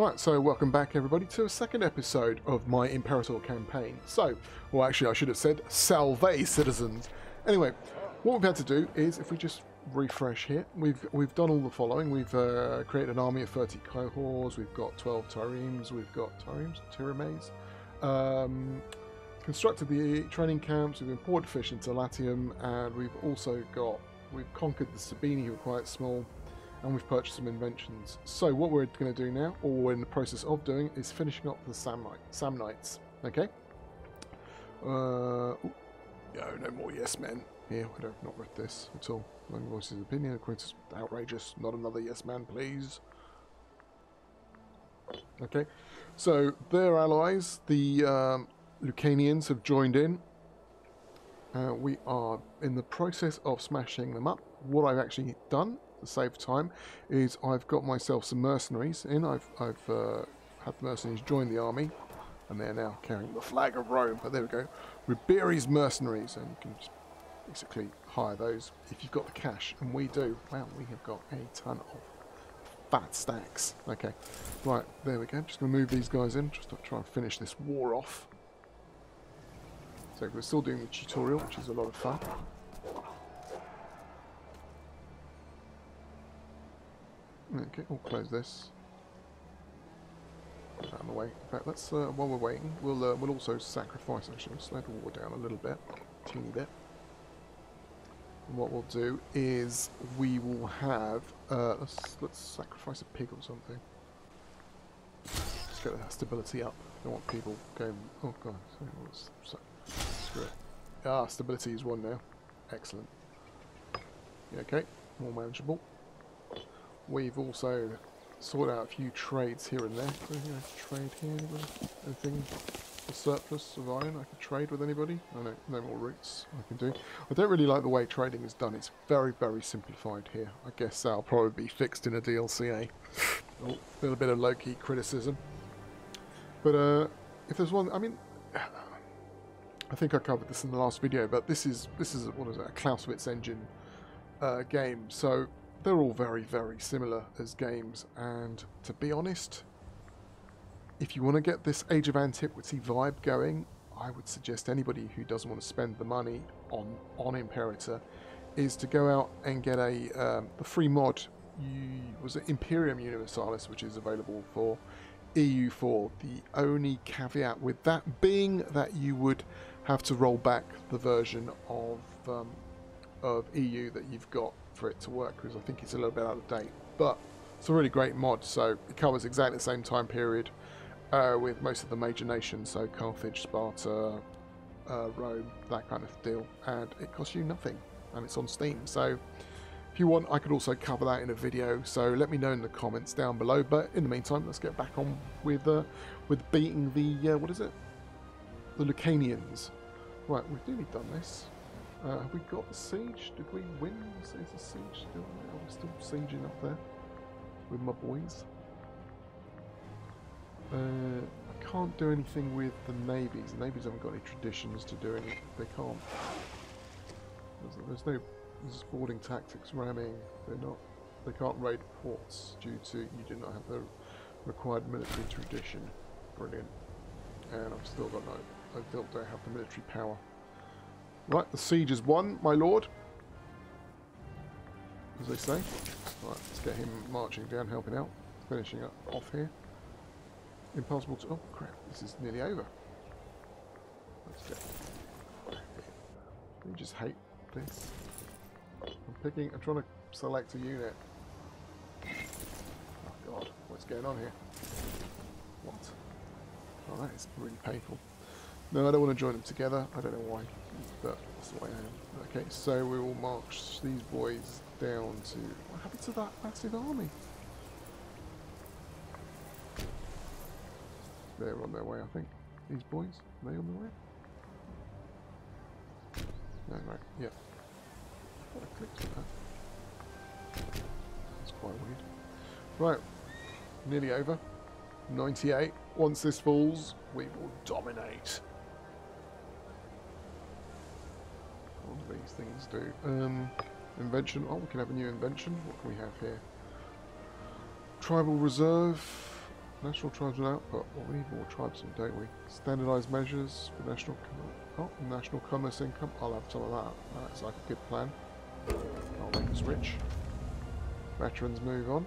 Right, so welcome back everybody to a second episode of my Imperator campaign. So, well actually I should have said Salve citizens. Anyway, what we've had to do is, if we just refresh here, we've done all the following. We've created an army of 30 cohorts, we've got 12 triremes, tirimes, constructed the training camps, we've imported fish into Latium, and we've conquered the Sabini, who are quite small, and we've purchased some inventions. So what we're going to do now, or we're in the process of doing, is finishing up the Samnites. Okay? No more yes men here. I have not read this at all. No voices opinion. Of course, it's outrageous. Not another yes man, please. Okay. So their allies, the Lucanians, have joined in. We are in the process of smashing them up. What I've actually done to save time is I've got myself some mercenaries in. I've had the mercenaries join the army, and they're now carrying the flag of Rome. But there we go, Riberi's mercenaries, and you can just basically hire those if you've got the cash, and we do. Wow, we have got a ton of fat stacks. Okay, right, there we go. Just going to move these guys in, just to try and finish this war off. So we're still doing the tutorial, which is a lot of fun. Okay, we'll close this. Put that out of the way. In fact, let's while we're waiting, we'll also sacrifice. Actually, we'll slow the war down a little bit, teeny bit. And what we'll do is we will have let's sacrifice a pig or something. Just get that stability up. Don't want people going. Oh god, screw it. Ah, stability is 1 now. Excellent. Yeah, okay, more manageable. We've also sorted out a few trades here and there. So, trade here, anything, a surplus of iron I could trade with anybody? Oh no, no more routes I can do. I don't really like the way trading is done. It's very, very simplified here. I guess that'll probably be fixed in a DLC, eh? A little bit of low-key criticism. But if there's one, I mean, I think I covered this in the last video, but this is what is it, a Clausewitz engine game. So they're all very, very similar as games, and to be honest, if you want to get this Age of Antiquity vibe going, I would suggest anybody who doesn't want to spend the money on Imperator is to go out and get the free mod. Was it Imperium Universalis, which is available for EU4. The only caveat with that being that you would have to roll back the version of EU that you've got for it to work, because I think it's a little bit out of date. But it's a really great mod, so it covers exactly the same time period with most of the major nations, so Carthage, Sparta, Rome, that kind of deal, and it costs you nothing, and it's on Steam. So if you want, I could also cover that in a video, so let me know in the comments down below. But in the meantime, let's get back on with beating the what is it, the Lucanians. Right, we've nearly done this. Have we got the siege? Did we win? Is the siege still there? We're still sieging up there with my boys. I can't do anything with the navies. The navies haven't got any traditions to do anything. They can't. There's no boarding tactics, ramming. They can't raid ports due to you do not have the required military tradition. Brilliant. And I've still got I still don't have the military power. Right, the siege is won, my lord, as they say. Right, let's get him marching down, helping out, finishing up off here. Impossible to. Oh crap! This is nearly over. Let's get. You just hate this. I'm trying to select a unit. Oh god, what's going on here? What? Oh, that is really painful. No, I don't want to join them together. I don't know why, but that's the way I am. Okay, so we will march these boys down to. What happened to that massive army? They're on their way, I think. These boys, are they on their way? No, right, yeah. I clicked on that. That's quite weird. Right, nearly over. 98. Once this falls, we will dominate. What do these things do? Invention. Oh, we can have a new invention. What can we have here? Tribal Reserve. National tribesman output. Well, we need more tribesmen, don't we? Standardised measures for national commerce income. I'll have some of that. That's like a good plan. I'll make us rich. Veterans move on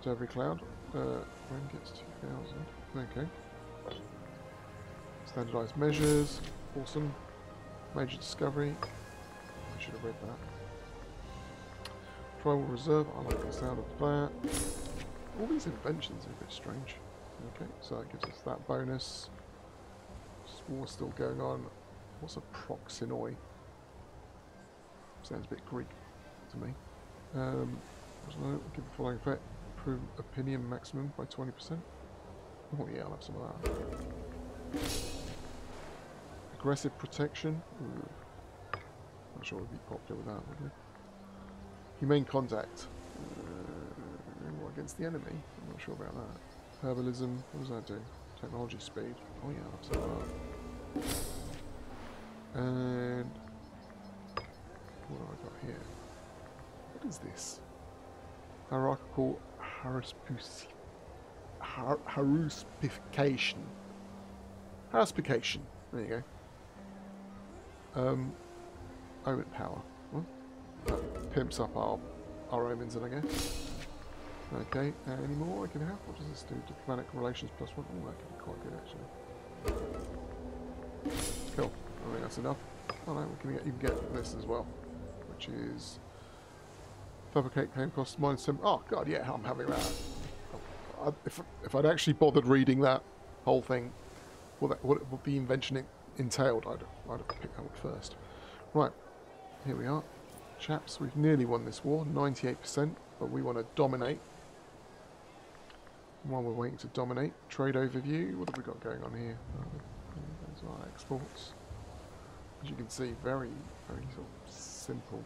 to every cloud. When gets 2,000. Okay. Standardised measures. Awesome. Major discovery. I should have read that. Tribal reserve. I like the sound of that. All these inventions are a bit strange. Okay, so that gives us that bonus. War's still going on. What's a proxenoi? Sounds a bit Greek to me. Give the following effect. Improve opinion maximum by 20%. Oh yeah, I'll have some of that. Aggressive protection. Ooh. Not sure we'd be popular with that, would we? Humane contact. Against the enemy? I'm not sure about that. Herbalism. What does that do? Technology speed. Oh yeah, I'll have some of that. And what have I got here? What is this? Hierarchical haruspication. Haruspication. There you go. Omen power. Well, that pimps up our omens, I guess. Okay, any more I can have? What does this do? Diplomatic relations +1. Oh, that could be quite good actually. Cool. I think that's enough. Oh no, you can get this as well, which is fabricate claim costs -7. Oh god, yeah, I'm having that. If I'd actually bothered reading that whole thing, what the invention entailed, I'd have picked that one first. Right, here we are, chaps. We've nearly won this war, 98%, but we want to dominate. While we're waiting to dominate, trade overview. What have we got going on here? Those are exports. As you can see, very, very sort of simple.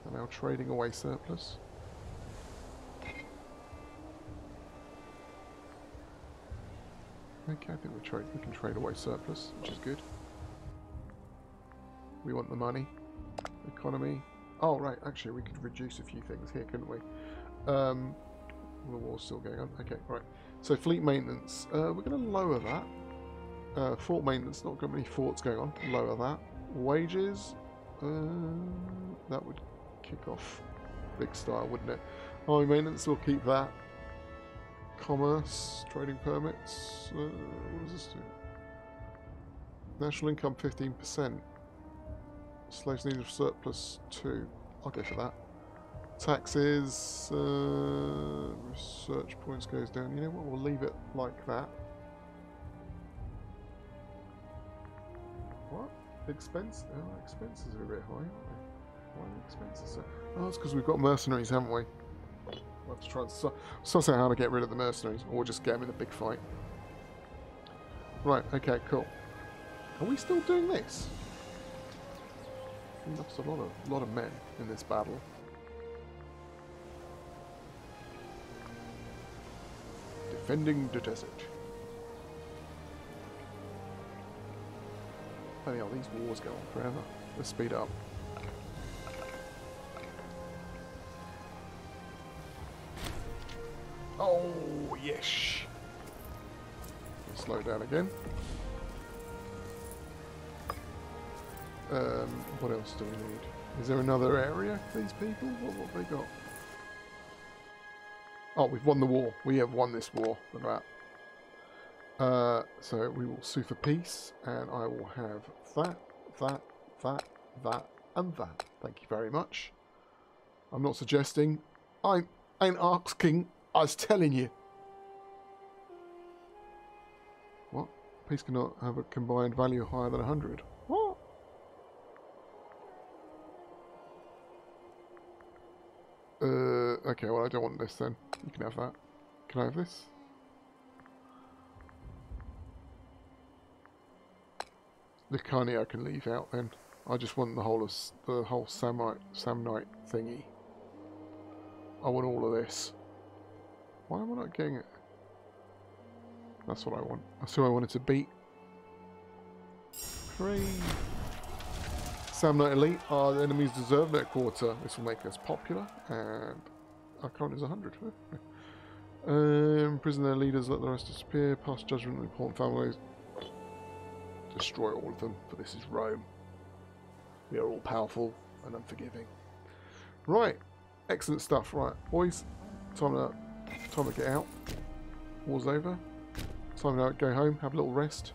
And now trading away surplus. Okay, I think we can trade away surplus, which is good. We want the money. Economy. Oh right, actually we could reduce a few things here, couldn't we? The war's still going on. Okay, right. So fleet maintenance. We're going to lower that. Fort maintenance. Not got many forts going on. Lower that. Wages. That would kick off big style, wouldn't it? Army maintenance. We'll keep that. Commerce. Trading permits. What does this do? National income 15%. Slaves needed surplus 2. I'll go for that. Taxes, research points goes down. You know what? We'll leave it like that. What? Expenses are a bit high, aren't they? Why are the expenses so? Oh, it's because we've got mercenaries, haven't we? We'll have to try and suss out how to get rid of the mercenaries, or just get them in a big fight. Right. Okay. Cool. Are we still doing this? That's a lot of men in this battle. Defending the desert. Oh yeah, these wars go on forever. Let's speed up. Oh yes. Let's slow down again. What else do we need? Is there another area for these people? What have they got? Oh, we've won the war. We have won this war. Look at that. So we will sue for peace, and I will have that, and that. Thank you very much. I'm not suggesting. I ain't asking. I was telling you. What? Peace cannot have a combined value higher than 100. What? Okay, well I don't want this then. You can have that. Can I have this? Lucania I can leave out then. I just want the whole Samnite thingy. I want all of this. Why am I not getting it? That's what I want. That's who I wanted to beat. Hooray! Samnite Elite, our enemies deserve their quarter. This will make us popular, and our current is 100. Imprison their leaders, let the rest disappear. Pass judgment on important families. Destroy all of them, for this is Rome. We are all powerful and unforgiving. Right, excellent stuff. Right, boys, time to get out. War's over. Time to go home, have a little rest.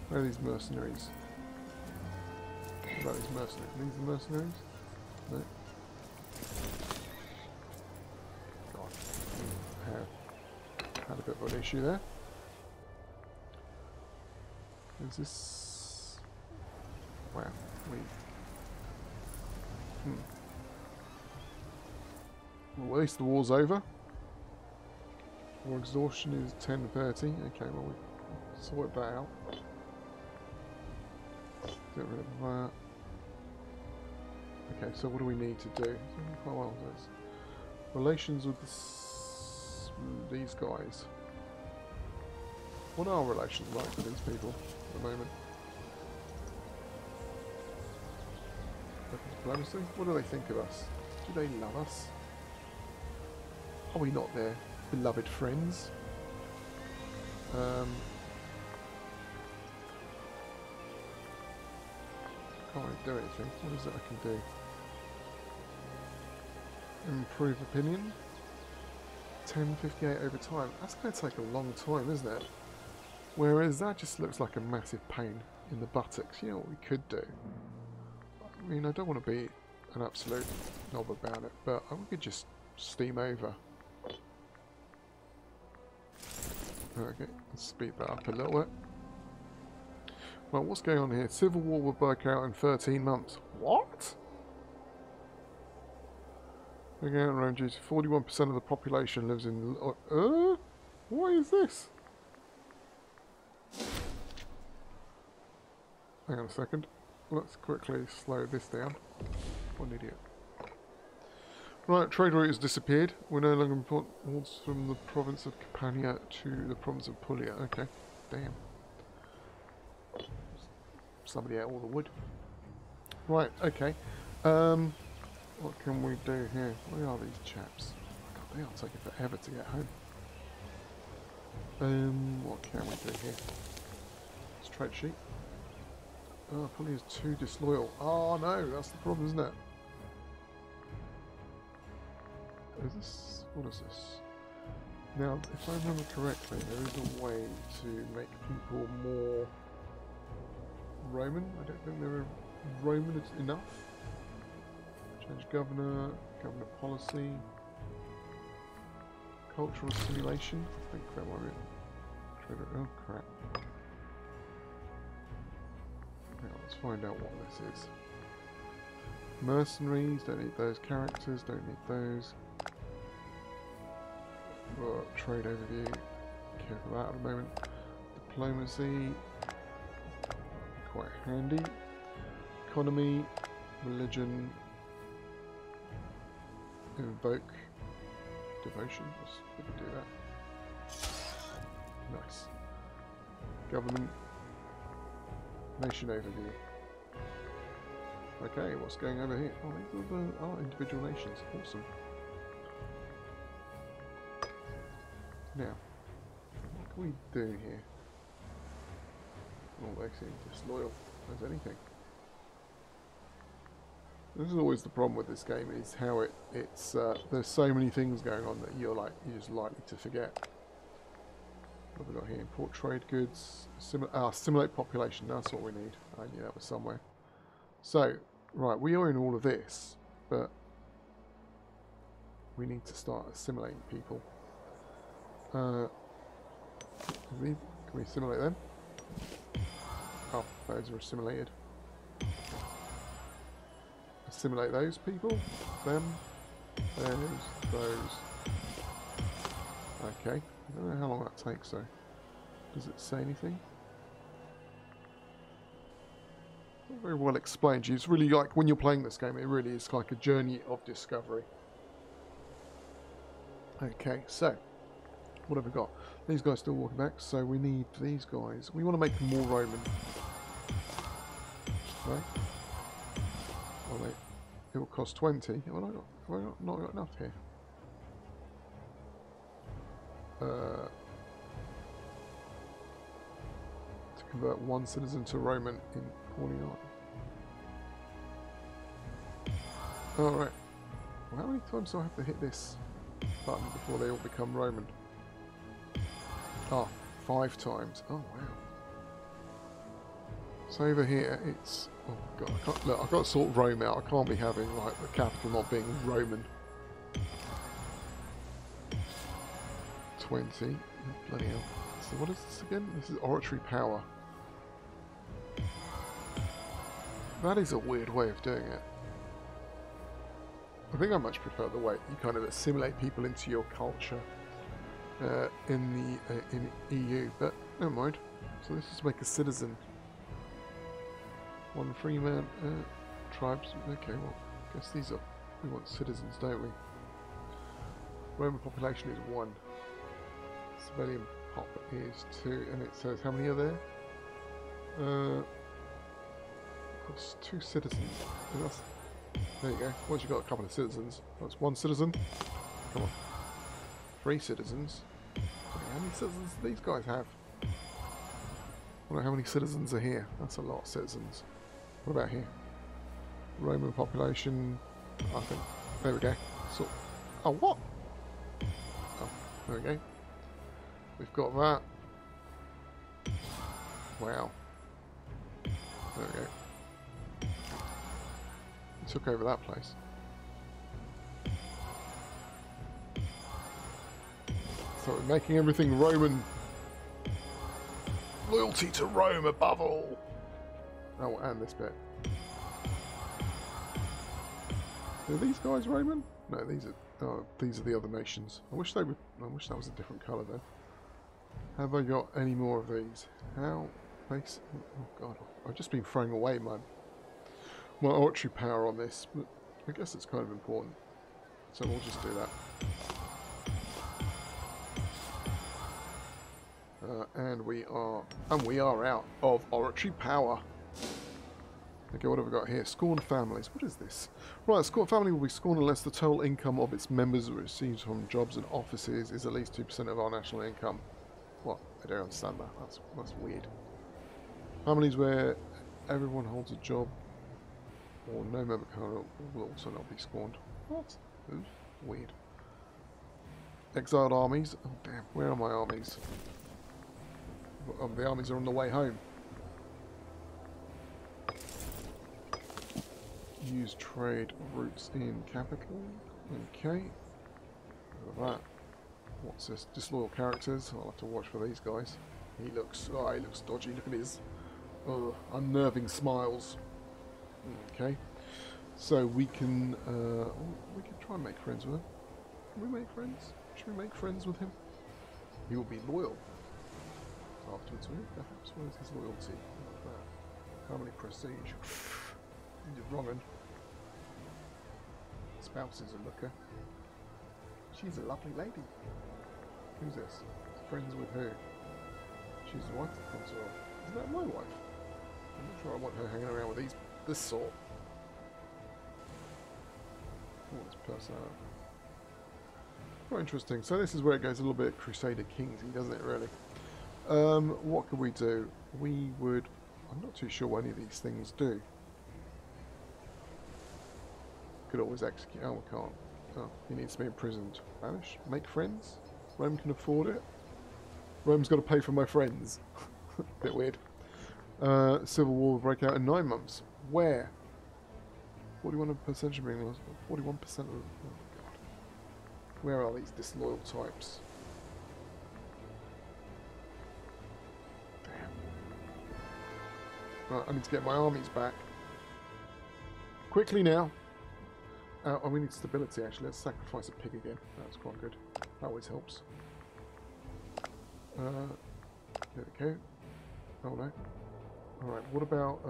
Where are these mercenaries? What about these mercenaries? Are these the mercenaries? No. God, had a bit of an issue there. Is this? Wow, Well, at least the war's over. War exhaustion is 10:30. Okay, well we sorted that out. Get rid of that. Okay, so what do we need to do? Quite well, relations with these guys. What are relations like with these people at the moment? Diplomacy? What do they think of us? Do they love us? Are we not their beloved friends? Can't really do anything. What is it I can do? Improve opinion. 10:58 over time. That's going to take a long time, isn't it? Whereas that just looks like a massive pain in the buttocks. You know what we could do? I mean, I don't want to be an absolute knob about it, but we could just steam over. Okay, let's speed that up a little bit. Right, what's going on here? Civil war will break out in 13 months. What? Breaking out around due to 41% of the population lives in... what is this? Hang on a second. Let's quickly slow this down. What an idiot. Right, trade route has disappeared. We're no longer importing goods from the province of Campania to the province of Puglia. Okay, damn. Somebody ate all the wood. Right, okay. What can we do here? Where are these chaps? God, they are taking forever to get home. What can we do here? Let's trade sheet. Oh, Puglia is too disloyal. Oh no, that's the problem, isn't it? Is this... what is this? Now, if I remember correctly, there is a way to make people more Roman. I don't think they're Roman enough. Change governor, governor policy, cultural assimilation. I think that might be it. Oh crap. Now, let's find out what this is. Mercenaries, don't need those characters, don't need those. Trade overview, careful that at the moment. Diplomacy, quite handy. Economy, religion, invoke, devotion, we can do that. Nice. Government, nation overview. Okay, what's going over here? Oh, these are individual nations, awesome. Now, what can we do here? Oh, they seem disloyal as anything. This is always the problem with this game, is how it's there's so many things going on that you're just likely to forget. What have we got here? Import trade goods, simulate population. That's what we need. I knew that was somewhere. So, right, we are in all of this, but we need to start assimilating people. Can we assimilate them? Oh, those are assimilated. Assimilate those people. Them. Those. Okay. I don't know how long that takes though. Does it say anything? Not very well explained. It's really like when you're playing this game, it really is like a journey of discovery. Okay, so what have we got? These guys still walking back, so we need these guys. We want to make them more Roman. Right? Well, it will cost 20. Have I not got enough here? to convert one citizen to Roman in 49. Alright. Well, how many times do I have to hit this button before they all become Roman? Oh, 5 times. Oh, wow. So over here, it's... Oh, God. Look, I've got to sort Rome out. I can't be having, like, the capital not being Roman. 20. Oh, bloody hell. So what is this again? This is oratory power. That is a weird way of doing it. I think I much prefer the way you kind of assimilate people into your culture in EU, but never mind. So this is to make a citizen. One free man, tribes. Okay, well, I guess these are. We want citizens, don't we? Roman population is 1. Civilian pop is 2, and it says how many are there? That's 2 citizens. There you go. Once you've got a couple of citizens, that's 1 citizen. Come on. 3 citizens. How many citizens do these guys have? I wonder how many citizens are here. That's a lot of citizens. What about here? Roman population, I think. There we go. So, oh, what? Oh, there we go. We've got that. Wow. There we go. Took over that place. So we're making everything Roman. Loyalty to Rome above all. Oh, and this bit. Are these guys Roman? No, these are the other nations. I wish they would. I wish that was a different colour then. Have I got any more of these? How base? Oh God, I've just been throwing away my oratory power on this, but I guess it's kind of important. So we'll just do that. And we are out of oratory power. Okay, what have we got here? Scorned families. What is this? Right, a scorned family will be scorned unless the total income of its members received from jobs and offices is at least 2% of our national income. What? I don't understand that. That's weird. Families where everyone holds a job or no member will also not be scorned. What? Ooh, weird. Exiled armies. Oh damn, where are my armies? Oh, the armies are on the way home. Use trade routes in capital. Okay. Look at that. What's this? Disloyal characters. I'll have to watch for these guys. He looks dodgy. Look at his unnerving smiles. Okay. So we can try and make friends with him. Can we make friends? Should we make friends with him? He will be loyal. Afterwards, perhaps. What is his loyalty? How many prestige? You're wrong. Spouse is a looker. She's a lovely lady. Who's this? Friends with who? She's the wife of Consul. Is that my wife? I'm not sure I want her hanging around with this sort. Oh, this personality. Quite interesting. So this is where it goes a little bit Crusader Kingsy, doesn't it, really? What could we do? We would... I'm not too sure what any of these things do. Could always execute... Oh, we can't. Oh, he needs to be imprisoned. Banish? Make friends? Rome can afford it? Rome's got to pay for my friends. Bit weird. Civil war will break out in 9 months. Where? 41% being lost. 41% of... Oh, God. Where are these disloyal types? Right, I need to get my armies back. Quickly now. Oh, we need stability actually. Let's sacrifice a pig again. That's quite good. That always helps. There we go. Oh no. Alright, what about...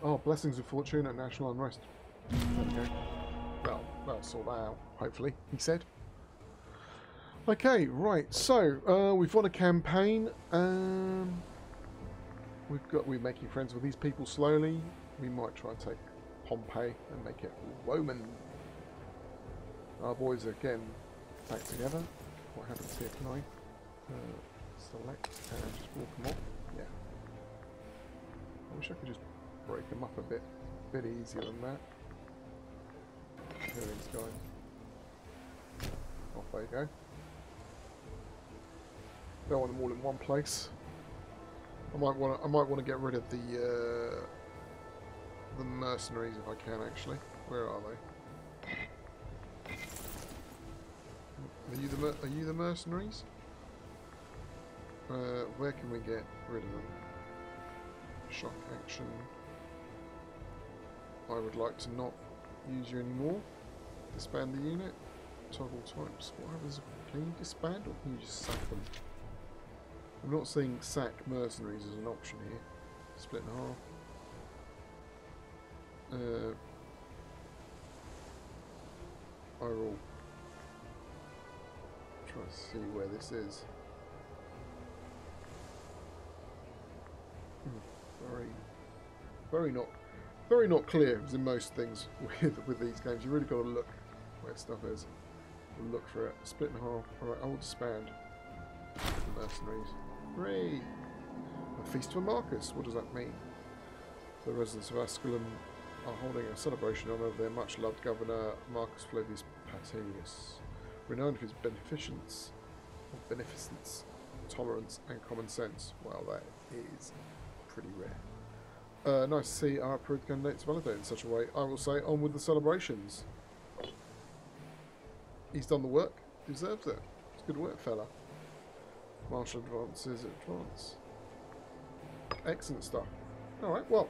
oh, blessings of fortune and national unrest. There we go. Well, that'll sort that out, hopefully, he said. Okay, right, so, we've won a campaign. We're making friends with these people slowly. We might try and take Pompeii and make it Roman. Our boys are again back together. what happens here. Can I select and just walk them off? Yeah. I wish I could just break them up a bit easier than that. Here he's going. Off they go. Don't want them all in one place. I might want to get rid of the mercenaries if I can, actually. Where are they? Are you the mercenaries? Where can we get rid of them? Shock action. I would like to not use you anymore. Disband the unit. Toggle types. What happens? Can you disband or can you just sack them? I'm not seeing sack mercenaries as an option here. Split in half. I will try to see where this is. Very not clear, as in most things with these games. You really got to look where stuff is. Look for it. Split in half. Alright, I will disband the mercenaries. Hooray! A feast for Marcus. What does that mean? The residents of Asculum are holding a celebration in honour of their much-loved governor, Marcus Flavius Paterius, renowned for his beneficence, tolerance, and common sense. Well, that is pretty rare. Nice to see our approved candidates validated in such a way. I will say, on with the celebrations. He's done the work. Deserves it. It's good work, fella. Martial advances, advance. Excellent stuff. Alright, well,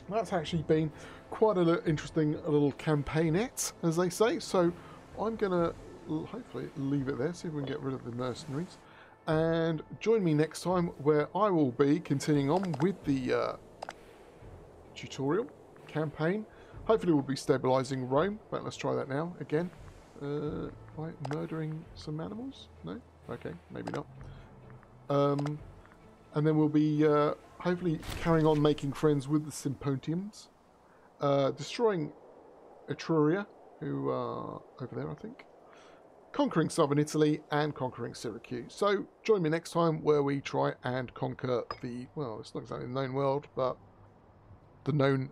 that's actually been quite an interesting little campaignette, as they say. So I'm going to hopefully leave it there, see if we can get rid of the mercenaries. And join me next time, where I will be continuing on with the tutorial campaign. Hopefully we'll be stabilising Rome, but let's try that now again. By murdering some animals? No? Okay, maybe not. And then we'll be hopefully carrying on making friends with the Sympontiums, destroying Etruria, who are over there, I think, conquering southern Italy, and conquering Syracuse. So join me next time where we try and conquer the, well, it's not exactly the known world, but the known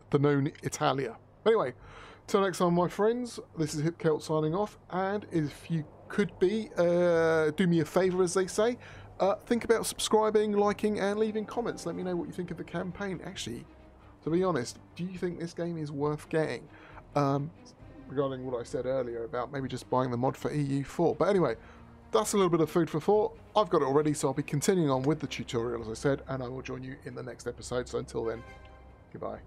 Italia. Anyway, till next time, my friends, this is HipCelt signing off, and if you could be, do me a favour, as they say, think about subscribing, liking, and leaving comments. Let me know what you think of the campaign. Actually, to be honest, do you think this game is worth getting? Regarding what I said earlier about maybe just buying the mod for EU4. But anyway, that's a little bit of food for thought. I've got it already, so I'll be continuing on with the tutorial, as I said, and I will join you in the next episode. So until then, goodbye.